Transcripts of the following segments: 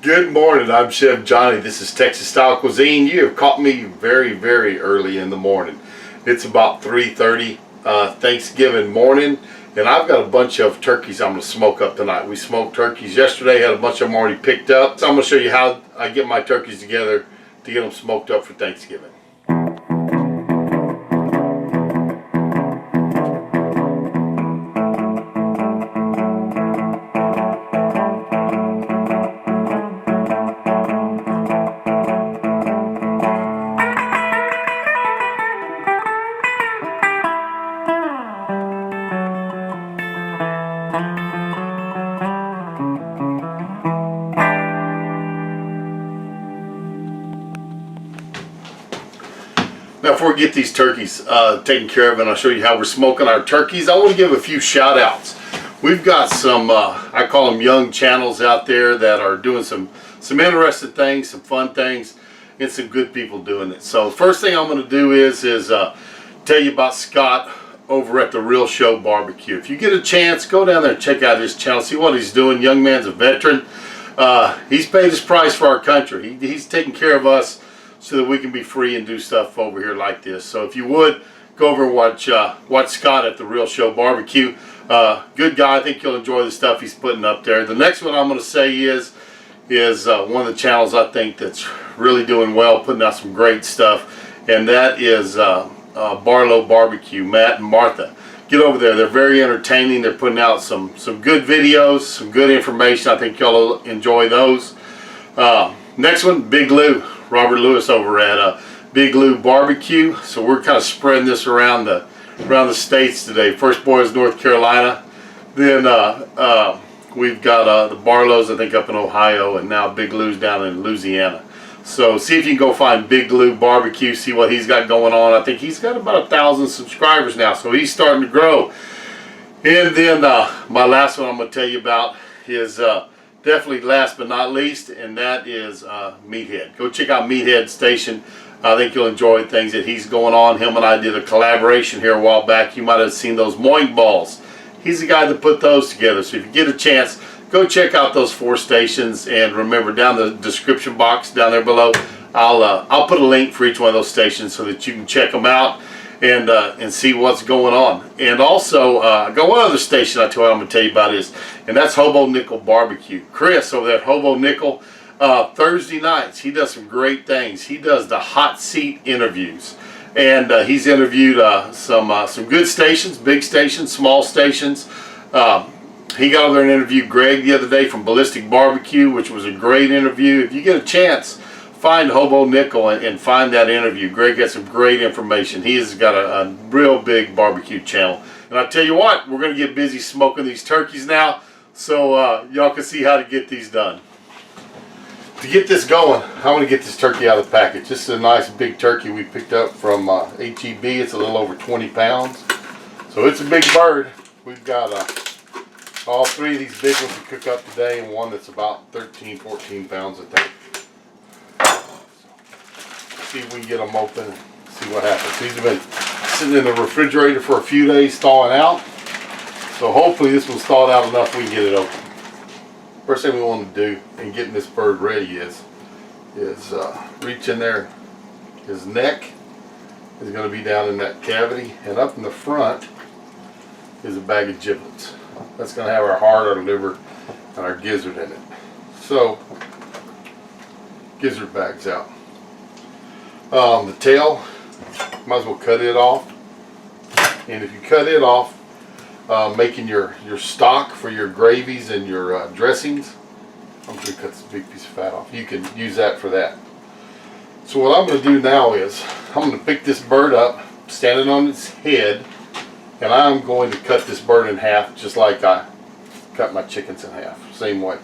Good morning, I'm Chef Johnny. This is Texas Style Cuisine. You have caught me very, very early in the morning. It's about 3:30 Thanksgiving morning, and I've got a bunch of turkeys I'm going to smoke up tonight. We smoked turkeys yesterday, had a bunch of them already picked up. So I'm going to show you how I get my turkeys together to get them smoked up for Thanksgiving. Now, before we get these turkeys taken care of and I'll show you how we're smoking our turkeys, I want to give a few shout outs. We've got some, I call them young channels out there that are doing some interesting things, some fun things, and some good people doing it. So first thing I'm going to do is tell you about Scott over at the Real Show Barbecue. If you get a chance, go down there and check out his channel, see what he's doing. Young man's a veteran. He's paid his price for our country. He's taking care of us so that we can be free and do stuff over here like this. So if you would, go over and watch Scott at the Real Show Barbecue. Good guy. I think you'll enjoy the stuff he's putting up there. The next one I'm going to say is one of the channels I think that's really doing well, putting out some great stuff, and that is Barlow Barbecue. Matt and Martha. Get over there. They're very entertaining. They're putting out some good videos, some good information. I think y'all will enjoy those. Next one, Big Lou. Robert Lewis over at Big Lou Barbecue. So we're kind of spreading this around the states today. First boy is North Carolina. Then we've got the Barlows, I think, up in Ohio, and now Big Lou's down in Louisiana. So see if you can go find Big Lou Barbecue, see what he's got going on. I think he's got about 1,000 subscribers now, so he's starting to grow. And then my last one I'm going to tell you about is definitely last but not least, and that is Meathead. Go check out Meathead Station. I think you'll enjoy things that he's going on. Him and I did a collaboration here a while back. You might have seen those Moink Balls. He's the guy that put those together. So if you get a chance, go check out those 4 stations. And remember, down the description box down there below, I'll put a link for each one of those stations so that you can check them out and see what's going on. And also, I got one other station I'm going to tell you about and that's Hobo Nickel Barbecue. Chris over there at Hobo Nickel, Thursday nights, he does some great things. He does the hot seat interviews, and he's interviewed some good stations, big stations, small stations. He got over there and interviewed Greg the other day from Ballistic Barbecue, which was a great interview. If you get a chance, find Hobo Nickel and find that interview. Greg got some great information. He has got a real big barbecue channel. And I tell you what, we're going to get busy smoking these turkeys now, so y'all can see how to get these done. To get this going, I'm going to get this turkey out of the package. This is a nice big turkey we picked up from HEB. It's a little over 20 pounds. So it's a big bird. We've got all 3 of these big ones to cook up today, and one that's about 13, 14 pounds, I think. See if we can get them open and see what happens. These have been sitting in the refrigerator for a few days thawing out. So hopefully this one's thawed out enough we can get it open. First thing we want to do in getting this bird ready is reach in there. His neck is going to be down in that cavity, and up in the front is a bag of giblets. That's going to have our heart, our liver, and our gizzard in it. So, gizzard bag's out. The tail, might as well cut it off. And if you cut it off, making your stock for your gravies and your dressings, I'm going to cut this big piece of fat off. You can use that for that. So what I'm going to do now is I'm going to pick this bird up, stand it on its head, and I'm going to cut this bird in half just like I cut my chickens in half. Same way.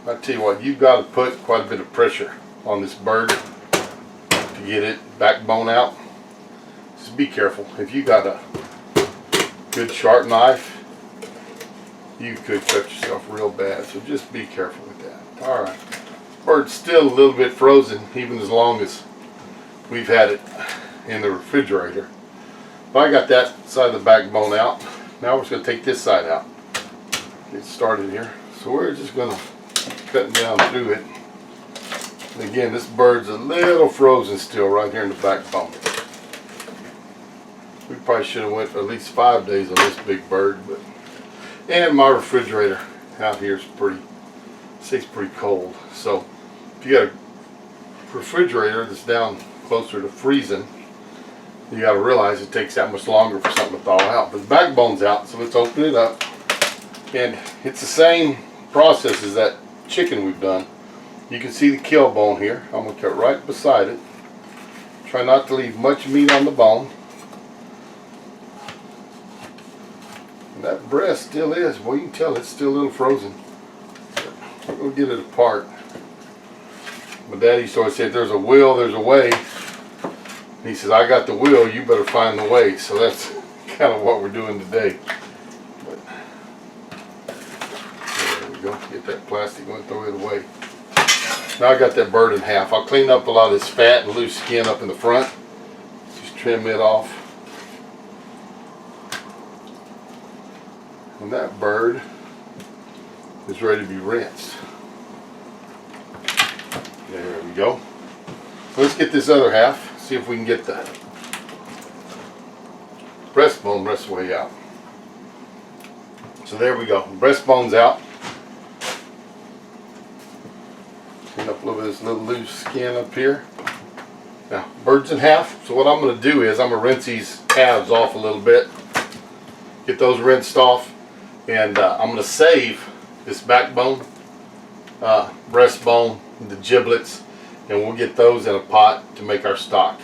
I tell you what, you've got to put quite a bit of pressure on this bird to get it backbone out. Just be careful. If you got a good sharp knife, you could cut yourself real bad, so just be careful with that. Alright, bird's still a little bit frozen, even as long as we've had it in the refrigerator. But I got that side of the backbone out. Now we're just going to take this side out. Get started here. So we're just going to cut down through it. And again, this bird's a little frozen still right here in the backbone. We probably should have went at least 5 days on this big bird, but and my refrigerator out here is stays pretty cold. So if you got a refrigerator that's down closer to freezing, you got to realize it takes that much longer for something to thaw out. But the backbone's out, so let's open it up. And it's the same process as that chicken we've done. You can see the kill bone here. I'm going to cut right beside it. Try not to leave much meat on the bone. And that breast still is, well, you can tell it's still a little frozen. We're going to get it apart. My daddy used to always say, if there's a will, there's a way. And he says, I got the will, you better find the way. So that's kind of what we're doing today. But, there we go. Get that plastic, went throw it away. Now I got that bird in half. I'll clean up a lot of this fat and loose skin up in the front. Just trim it off. And that bird is ready to be rinsed. There we go. Let's get this other half. See if we can get the breastbone rest way out. So there we go. Breastbone's out. Clean up a little bit of this little loose skin up here. Now, bird's in half. So what I'm going to do is I'm going to rinse these halves off a little bit. Get those rinsed off. And I'm going to save this backbone, breastbone, the giblets, and we'll get those in a pot to make our stock.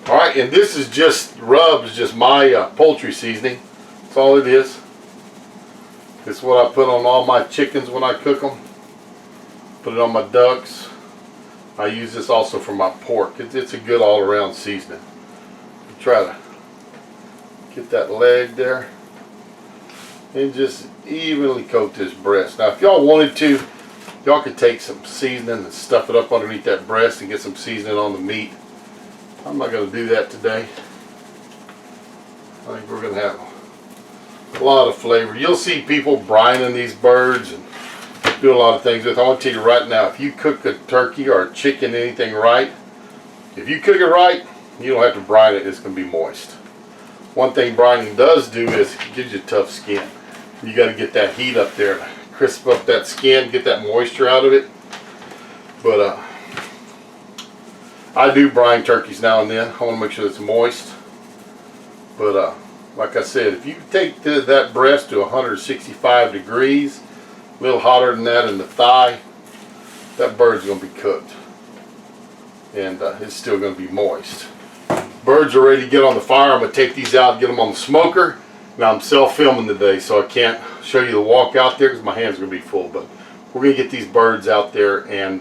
Alright, and this is just, rub is just my poultry seasoning. That's all it is. It's what I put on all my chickens when I cook them. Put it on my ducks. I use this also for my pork. It's a good all-around seasoning. Try to get that leg there and just evenly coat this breast. Now if y'all wanted to, y'all could take some seasoning and stuff it up underneath that breast and get some seasoning on the meat. I'm not going to do that today. I think we're going to have a lot of flavor. You'll see people brining these birds and do a lot of things with it. I want to tell you right now, if you cook a turkey or a chicken, anything right, if you cook it right, you don't have to brine it. It's going to be moist. One thing brining does do is it gives you tough skin. You got to get that heat up there to crisp up that skin, get that moisture out of it. But I do brine turkeys now and then. I want to make sure it's moist. But like I said, if you take that breast to 165 degrees, a little hotter than that in the thigh, that bird's going to be cooked. And it's still going to be moist. Birds are ready to get on the fire. I'm going to take these out and get them on the smoker. Now I'm self-filming today, so I can't show you the walk out there because my hands are going to be full. But we're going to get these birds out there and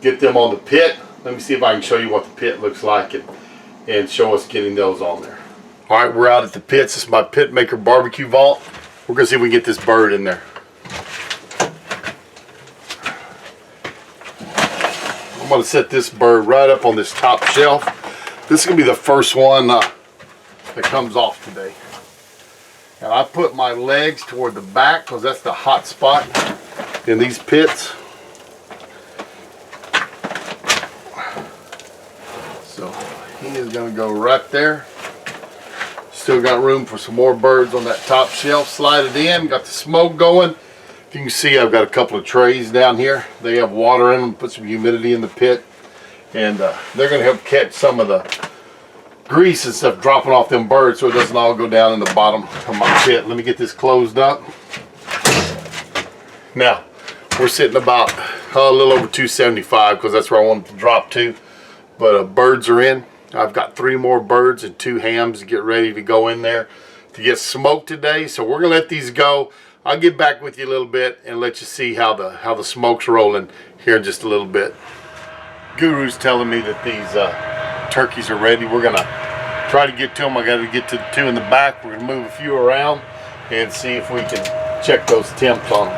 get them on the pit. Let me see if I can show you what the pit looks like and show us getting those on there. Alright, we're out at the pits. This is my pit maker barbecue vault. We're going to see if we can get this bird in there. I'm going to set this bird right up on this top shelf. This is going to be the first one that comes off today. And I put my legs toward the back because that's the hot spot in these pits. So he is going to go right there. Still got room for some more birds on that top shelf. Slide it in. Got the smoke going. If you can see, I've got a couple of trays down here. They have water in them. Put some humidity in the pit. And they're going to help catch some of the grease and stuff dropping off them birds so it doesn't all go down in the bottom of my pit. Let me get this closed up. Now, we're sitting about a little over 275 because that's where I want it to drop to. But birds are in. I've got 3 more birds and 2 hams to get ready to go in there to get smoked today. So we're going to let these go. I'll get back with you a little bit and let you see how the smoke's rolling here in just a little bit. Guru's telling me that these turkeys are ready. We're going to try to get to them. I got to get to the 2 in the back. We're going to move a few around and see if we can check those temps on them.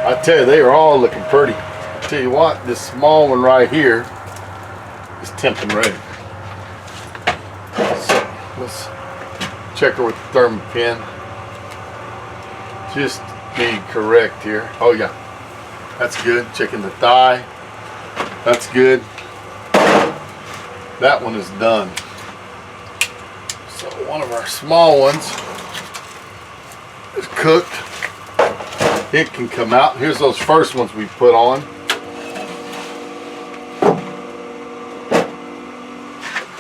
I tell you, they are all looking pretty. I tell you what, this small one right here is tempting ready. So let's check her with the thermopin. Just be correct here. Oh yeah, that's good. Checking the thigh. That's good. That one is done. So one of our small ones is cooked. It can come out. Here's those first ones we put on.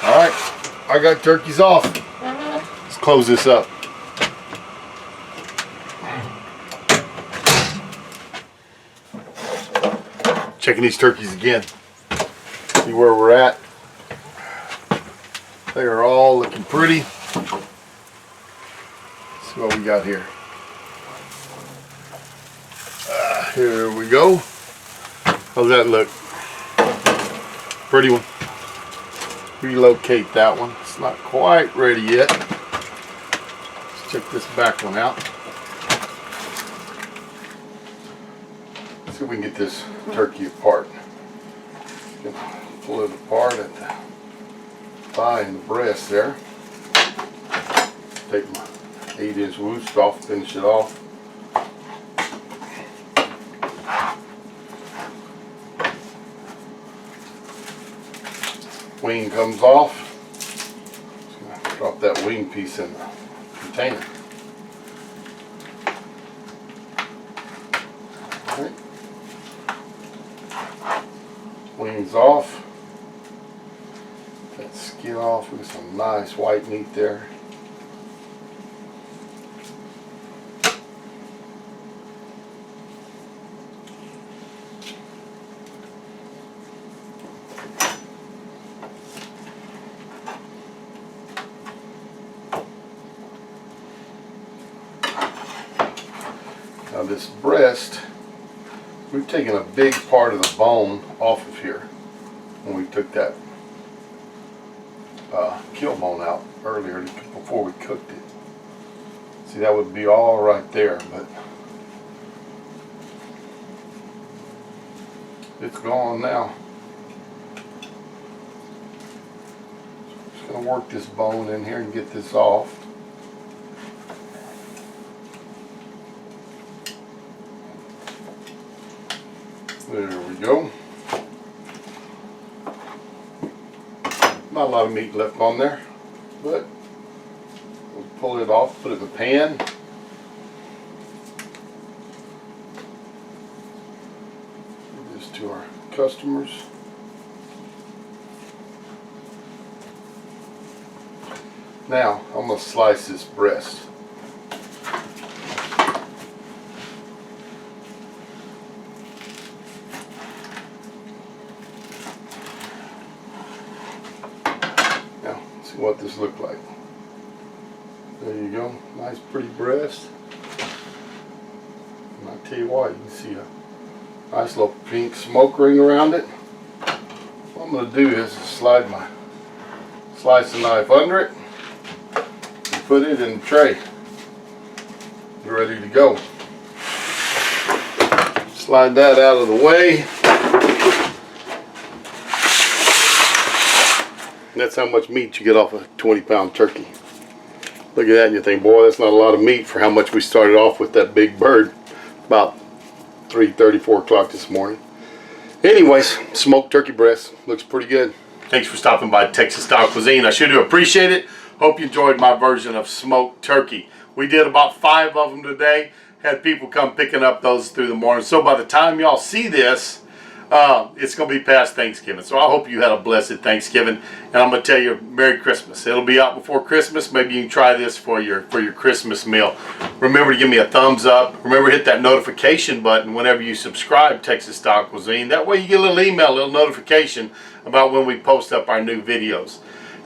All right, I got turkeys off. Let's close this up. Checking these turkeys again. See where we're at. They are all looking pretty. Let's see what we got here. Here we go. How's that look? Pretty one. Relocate that one. It's not quite ready yet. Let's check this back one out. Let's see if we can get this turkey apart. Pull it apart at the thigh and the breast there. Take my 8-inch roost off, finish it off. Wing comes off. Just gonna drop that wing piece in the container. All right. Wings off. That skin off. We got some nice white meat there. Now this breast, we've taken a big part of the bone off of here when we took that kill bone out earlier before we cooked it. See, that would be all right there, but it's gone now. Just gonna work this bone in here and get this off. There we go. Not a lot of meat left on there, but we'll pull it off, put it in the pan. Give this to our customers. Now, I'm going to slice this breast. What this looked like. There you go, nice pretty breast. And I tell you what, you can see a nice little pink smoke ring around it. What I'm going to do is slide my slicing knife under it and put it in the tray. You're ready to go. Slide that out of the way. And that's how much meat you get off a 20-pound turkey. Look at that and you think, boy, that's not a lot of meat for how much we started off with that big bird about 3:30, 4 o'clock this morning. Anyways, smoked turkey breast looks pretty good. Thanks for stopping by Texas Style Cuisine. I sure do appreciate it. Hope you enjoyed my version of smoked turkey. We did about 5 of them today. Had people come picking up those through the morning. So by the time y'all see this, it's going to be past Thanksgiving. So I hope you had a blessed Thanksgiving. And I'm going to tell you, Merry Christmas. It'll be out before Christmas. Maybe you can try this for your Christmas meal. Remember to give me a thumbs up. Remember to hit that notification button whenever you subscribe to Texas Style Cuisine. That way you get a little email, a little notification about when we post up our new videos.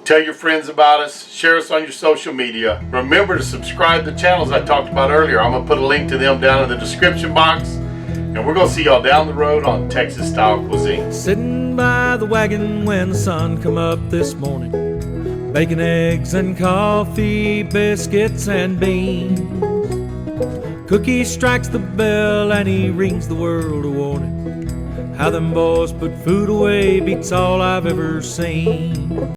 Tell your friends about us. Share us on your social media. Remember to subscribe to the channels I talked about earlier. I'm going to put a link to them down in the description box. And we're going to see y'all down the road on Texas Style Cuisine. Sitting by the wagon when the sun come up this morning, bacon, eggs, and coffee, biscuits, and beans. Cookie strikes the bell and he rings the world a warning. How them boys put food away beats all I've ever seen.